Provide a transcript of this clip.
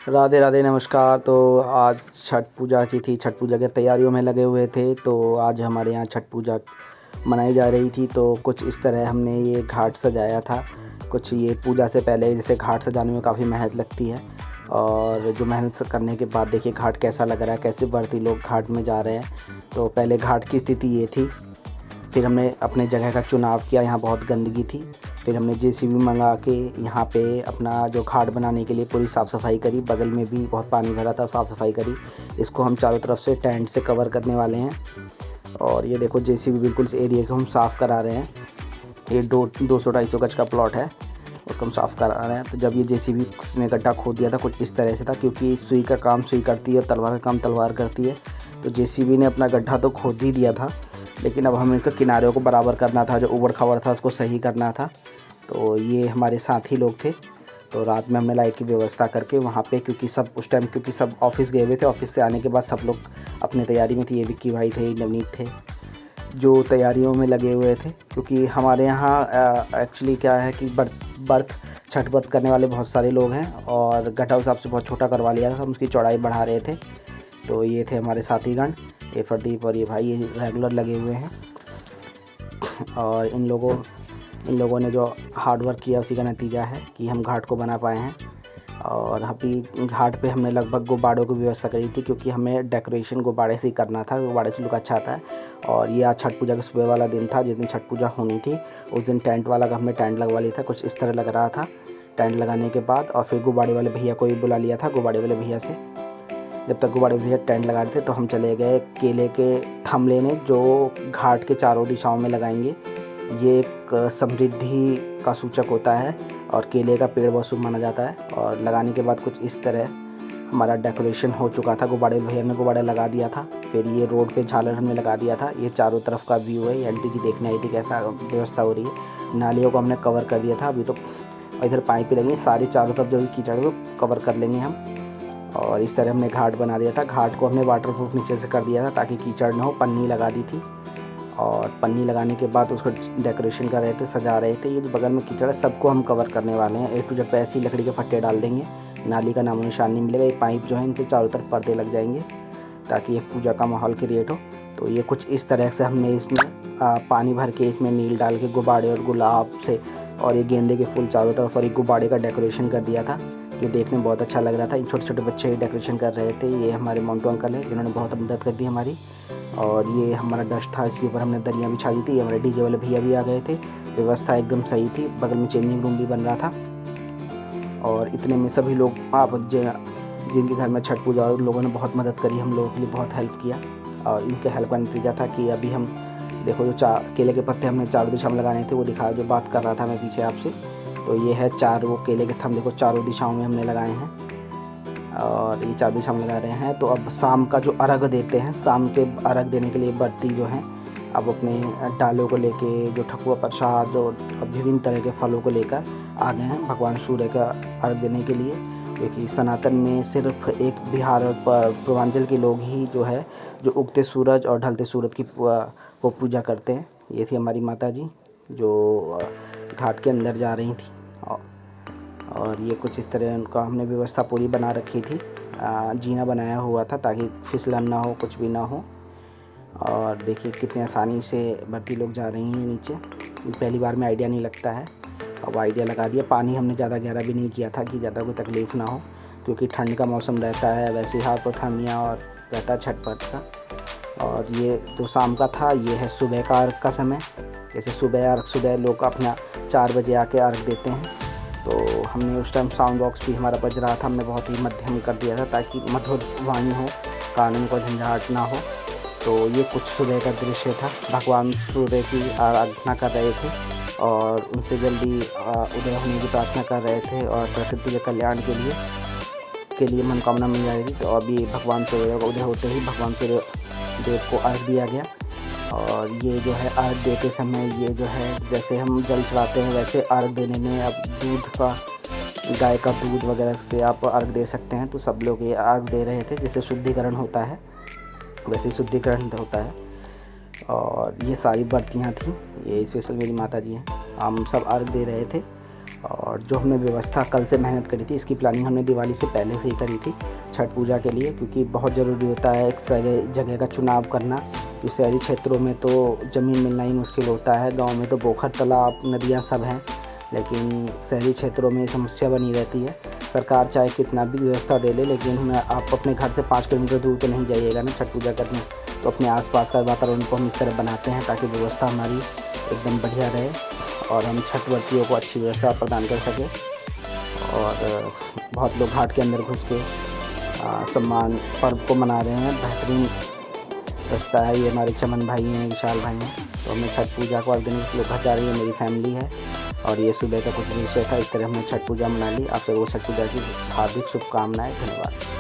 राधे राधे, नमस्कार। तो आज छठ पूजा की थी, छठ पूजा की तैयारियों में लगे हुए थे। तो आज हमारे यहाँ छठ पूजा मनाई जा रही थी। तो कुछ इस तरह हमने ये घाट सजाया था। कुछ ये पूजा से पहले जैसे घाट सजाने में काफ़ी मेहनत लगती है, और जो मेहनत करने के बाद देखिए घाट कैसा लग रहा है, कैसे बढ़ती लोग घाट में जा रहे हैं। तो पहले घाट की स्थिति ये थी, फिर हमने अपने जगह का चुनाव किया। यहाँ बहुत गंदगी थी, फिर हमने जेसीबी मंगा के यहाँ पे अपना जो घाट बनाने के लिए पूरी साफ़ सफाई करी। बगल में भी बहुत पानी भरा था, साफ़ सफाई करी। इसको हम चारों तरफ से टेंट से कवर करने वाले हैं। और ये देखो जेसीबी बिल्कुल इस एरिया को हम साफ़ करा रहे हैं। ये 200-250 गज का प्लॉट है, उसको हम साफ़ करा रहे हैं। तो जब ये जेसीबी ने गड्ढा खोद दिया था कुछ इस तरह से था, क्योंकि सुई का काम सुई करती है और तलवार का काम तलवार करती है। तो जेसीबी ने अपना गड्ढा तो खोद ही दिया था, लेकिन अब हमें इसके किनारों को बराबर करना था, जो ऊबड़ खाबड़ था उसको सही करना था। तो ये हमारे साथी लोग थे। तो रात में हमने लाइट की व्यवस्था करके वहाँ पे, क्योंकि सब उस टाइम क्योंकि सब ऑफिस गए हुए थे, ऑफिस से आने के बाद सब लोग अपनी तैयारी में थे। ये विक्की भाई थे, नवनीत थे, जो तैयारियों में लगे हुए थे। क्योंकि हमारे यहाँ एक्चुअली क्या है कि बर्थ छठ व्रत करने वाले बहुत सारे लोग हैं, और गड्ढा उस हिसाब से बहुत छोटा करवा लिया था, हम उसकी चौड़ाई बढ़ा रहे थे। तो ये थे हमारे साथीगण, ये प्रदीप और ये भाई, ये रेगुलर लगे हुए हैं। और इन लोगों ने जो हार्ड वर्क किया उसी का नतीजा है कि हम घाट को बना पाए हैं। और अभी घाट पे हमने लगभग गुब्बारों की व्यवस्था करी थी, क्योंकि हमें डेकोरेशन गुब्बारे से ही करना था, गुब्बारे से लुक अच्छा आता है। और ये आज छठ पूजा का सुबह वाला दिन था, जिस दिन छठ पूजा होनी थी। उस दिन टेंट वाला का हमने टेंट लगवा लिया था, कुछ इस तरह लग रहा था। टेंट लगाने के बाद और फिर गुब्बारे वाले भैया को भी बुला लिया था। गुब्बारे वाले भैया से जब तक गुब्बारे भैया टेंट लगा रहे थे, तो हम चले गए केले के थम लेने, जो घाट के चारों दिशाओं में लगाएंगे। ये एक समृद्धि का सूचक होता है, और केले का पेड़ बहुत शुभ माना जाता है। और लगाने के बाद कुछ इस तरह हमारा डेकोरेशन हो चुका था। गुब्बारे भैया ने गुब्बारा लगा दिया था। फिर ये रोड पे झालर हमने लगा दिया था। ये चारों तरफ का व्यू है। एंटी जी देखने आई थी कैसा व्यवस्था हो रही है। नालियों को हमने कवर कर दिया था। अभी तो इधर पाइप ही लगी, सारी चारों तरफ जो भी कीचड़ है वो कवर कर लेंगे हम। और इस तरह हमने घाट बना दिया था। घाट को हमने वाटरप्रूफ नीचे से कर दिया था ताकि कीचड़ ना हो। पन्नी लगा दी थी, और पन्नी लगाने के बाद उसको डेकोरेशन कर रहे थे, सजा रहे थे। ये जो बगल में कीचड़ है सबको हम कवर करने वाले हैं। A to Z पे ऐसी लकड़ी के फट्टे डाल देंगे, नाली का नामो निशान नहीं मिलेगा। ये पाइप जो है इनसे चारों तरफ पर्दे लग जाएंगे, ताकि एक पूजा का माहौल क्रिएट हो। तो ये कुछ इस तरह से हमने इसमें पानी भर के, इसमें नील डाल के गुब्बारे और गुलाब से और ये गेंदे के फूल चारों तरफ और एक गुब्बारे का डेकोरेशन कर दिया था, जो देखने में बहुत अच्छा लग रहा था। इन छोटे छोटे बच्चे ही डेकोरेशन कर रहे थे। ये हमारे मोंटू अंकल है, जिन्होंने बहुत मदद कर दी हमारी। और ये हमारा डस्ट था, इसके ऊपर हमने दरियाँ बिछा दी थी। हमारे डीजे वाले भैया भी आ गए थे। व्यवस्था एकदम सही थी। बगल में चेंजिंग रूम भी बन रहा था। और इतने में सभी लोग जिनके घर में छठ पूजा और लोगों ने बहुत मदद करी, हम लोगों के लिए बहुत हेल्प किया। और इनके हेल्प का नतीजा था कि अभी हम देखो, जो केले के पत्ते हमने चारों दिशा में लगाने थे, वो दिखाया जो बात कर रहा था मैं पीछे आपसे। तो ये है 4 वो केले के थम, देखो चारों दिशाओं में हमने लगाए हैं, और ये 4 दिशा में लगा रहे हैं। तो अब शाम का जो अर्घ देते हैं, शाम के अर्घ देने के लिए व्रती जो हैं अब अपने डालों को लेके, जो ठकुआ प्रसाद, जो विभिन्न तरह के फलों को लेकर आ गए हैं भगवान सूर्य का अर्घ देने के लिए। क्योंकि सनातन में सिर्फ एक बिहार और पूर्वांचल के लोग ही जो है, जो उगते सूरज और ढलते सूरज की को पूजा करते हैं। ये थी हमारी माता जी, जो घाट के अंदर जा रही थी। और ये कुछ इस तरह उनका हमने व्यवस्था पूरी बना रखी थी। जीना बनाया हुआ था ताकि फिसलन ना हो, कुछ भी ना हो। और देखिए कितने आसानी से भर्ती लोग जा रही हैं नीचे। पहली बार में आइडिया नहीं लगता है, अब आइडिया लगा दिया। पानी हमने ज़्यादा गहरा भी नहीं किया था कि ज़्यादा कोई तकलीफ़ ना हो, क्योंकि ठंड का मौसम रहता है, वैसे ही हाइपोथर्मिया और रहता है छठपट का। और ये तो शाम का था, ये है सुबह का अर्घ का समय। जैसे सुबह लोग अपना 4 बजे आके अर्घ देते हैं। तो हमने उस टाइम साउंड बॉक्स भी हमारा बज रहा था, हमने बहुत ही मध्यम कर दिया था ताकि मधुर वाणी हो, कान में कोई झंझाहट ना हो। तो ये कुछ सुबह का दृश्य था। भगवान सूर्य की आराधना कर रहे थे और उनसे जल्दी उदय होने की प्रार्थना कर रहे थे, और प्रकृति के कल्याण के लिए मनोकामना मिल रही थी। तो अभी भगवान सूर्य का उदय होते ही भगवान सूर्य देव को अर्घ दिया गया। और ये जो है अर्घ देते समय, ये जो है जैसे हम जल चढ़ाते हैं, वैसे अर्घ देने में अब दूध का, गाय का दूध वगैरह से आप अर्घ दे सकते हैं। तो सब लोग ये अर्घ दे रहे थे। जैसे शुद्धिकरण होता है वैसे शुद्धिकरण होता है। और ये सारी बर्तियाँ थी, ये स्पेशल मेरी माता जी हैं। हम सब अर्घ दे रहे थे, और जो हमने व्यवस्था कल से मेहनत करी थी, इसकी प्लानिंग हमने दिवाली से पहले से ही करी थी छठ पूजा के लिए, क्योंकि बहुत ज़रूरी होता है एक सही जगह का चुनाव करना। तो शहरी क्षेत्रों में तो ज़मीन मिलना ही मुश्किल होता है, गांव में तो पोखर तालाब नदियाँ सब हैं, लेकिन शहरी क्षेत्रों में समस्या बनी रहती है। सरकार चाहे कितना भी व्यवस्था दे ले, लेकिन आप अपने घर से 5 किलोमीटर दूर तो नहीं जाइएगा ना छठ पूजा करने। तो अपने आसपास का वातावरण को हम इस तरह बनाते हैं ताकि व्यवस्था हमारी एकदम बढ़िया रहे और हम छठ व्रतियों को अच्छी व्यवस्था प्रदान कर सकें। और बहुत लोग घाट के अंदर घुस के सम्मान पर्व को मना रहे हैं। बेहतरीन रास्ता है ये। हमारे चमन भाई हैं, विशाल भाई हैं, तो हमें छठ पूजा को ऑर्गेनाइज लोग घर जा रही है, मेरी फैमिली है। और ये सुबह का कुछ विषय था, इस तरह हमने छठ पूजा मना ली। आप लोगों को छठ पूजा की हार्दिक शुभकामनाएं। धन्यवाद।